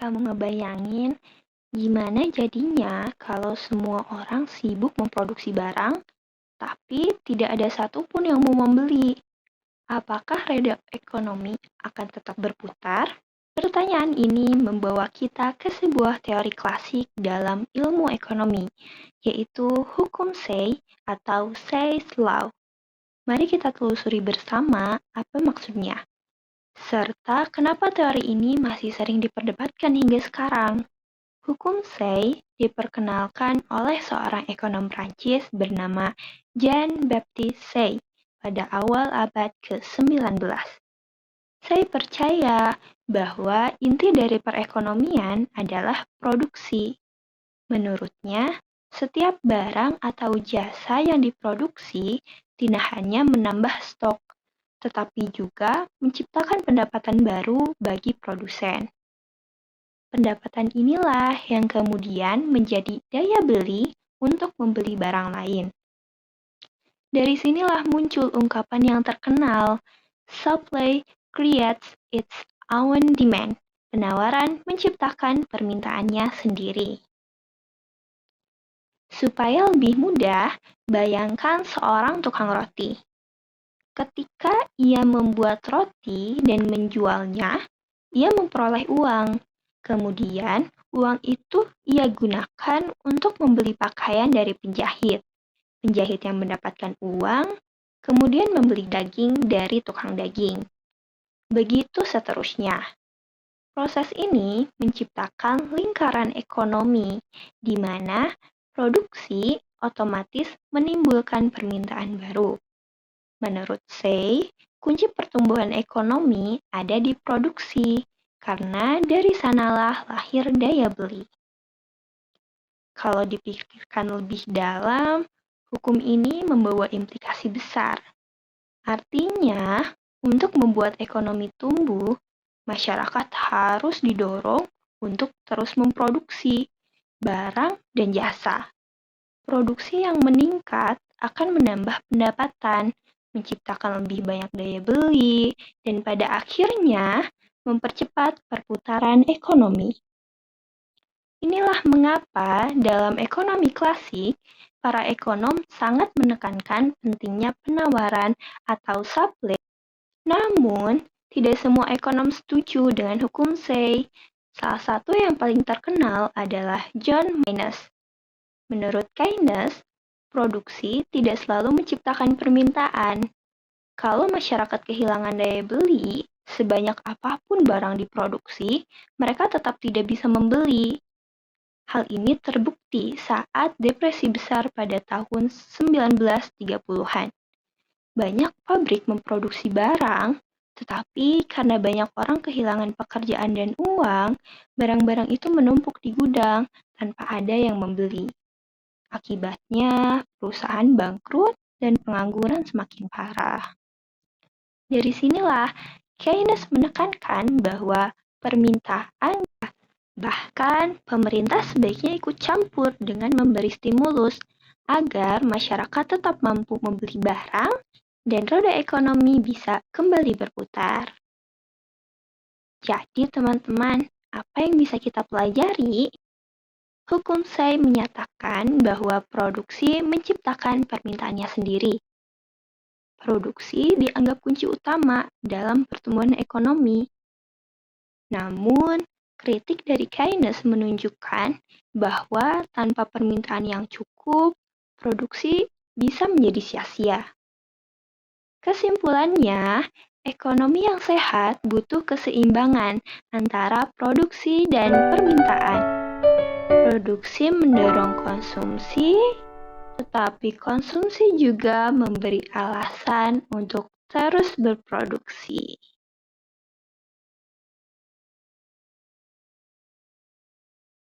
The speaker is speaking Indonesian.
kamu ngebayangin gimana jadinya kalau semua orang sibuk memproduksi barang, tapi tidak ada satupun yang mau membeli? Apakah roda ekonomi akan tetap berputar? Pertanyaan ini membawa kita ke sebuah teori klasik dalam ilmu ekonomi, yaitu hukum Say atau Say's Law. Mari kita telusuri bersama apa maksudnya, serta kenapa teori ini masih sering diperdebatkan hingga sekarang. Hukum Say diperkenalkan oleh seorang ekonom Prancis bernama Jean-Baptiste Say pada awal abad ke-19. Say percaya bahwa inti dari perekonomian adalah produksi. Menurutnya, setiap barang atau jasa yang diproduksi tidak hanya menambah stok, tetapi juga menciptakan pendapatan baru bagi produsen. Pendapatan inilah yang kemudian menjadi daya beli untuk membeli barang lain. Dari sinilah muncul ungkapan yang terkenal, supply creates its own demand. Penawaran menciptakan permintaannya sendiri. Supaya lebih mudah, bayangkan seorang tukang roti. Ketika ia membuat roti dan menjualnya, ia memperoleh uang. Kemudian, uang itu ia gunakan untuk membeli pakaian dari penjahit. Penjahit yang mendapatkan uang, kemudian membeli daging dari tukang daging. Begitu seterusnya. Proses ini menciptakan lingkaran ekonomi, di mana produksi otomatis menimbulkan permintaan baru. Menurut Say, kunci pertumbuhan ekonomi ada di produksi, karena dari sanalah lahir daya beli. Kalau dipikirkan lebih dalam, hukum ini membawa implikasi besar. Artinya, untuk membuat ekonomi tumbuh, masyarakat harus didorong untuk terus memproduksi barang dan jasa. Produksi yang meningkat akan menambah pendapatan, menciptakan lebih banyak daya beli, dan pada akhirnya mempercepat perputaran ekonomi. Inilah mengapa dalam ekonomi klasik, para ekonom sangat menekankan pentingnya penawaran atau supply. Namun, tidak semua ekonom setuju dengan hukum Say. Salah satu yang paling terkenal adalah John Maynard. Menurut Keynes, produksi tidak selalu menciptakan permintaan. Kalau masyarakat kehilangan daya beli, sebanyak apapun barang diproduksi, mereka tetap tidak bisa membeli. Hal ini terbukti saat depresi besar pada tahun 1930-an. Banyak pabrik memproduksi barang, tetapi karena banyak orang kehilangan pekerjaan dan uang, barang-barang itu menumpuk di gudang tanpa ada yang membeli. Akibatnya, perusahaan bangkrut dan pengangguran semakin parah. Dari sinilah, Keynes menekankan bahwa permintaan, bahkan pemerintah sebaiknya ikut campur dengan memberi stimulus agar masyarakat tetap mampu membeli barang dan roda ekonomi bisa kembali berputar. Jadi teman-teman, apa yang bisa kita pelajari? Hukum Say menyatakan bahwa produksi menciptakan permintaannya sendiri. Produksi dianggap kunci utama dalam pertumbuhan ekonomi. Namun, kritik dari Keynes menunjukkan bahwa tanpa permintaan yang cukup, produksi bisa menjadi sia-sia. Kesimpulannya, ekonomi yang sehat butuh keseimbangan antara produksi dan permintaan. Produksi mendorong konsumsi, tetapi konsumsi juga memberi alasan untuk terus berproduksi.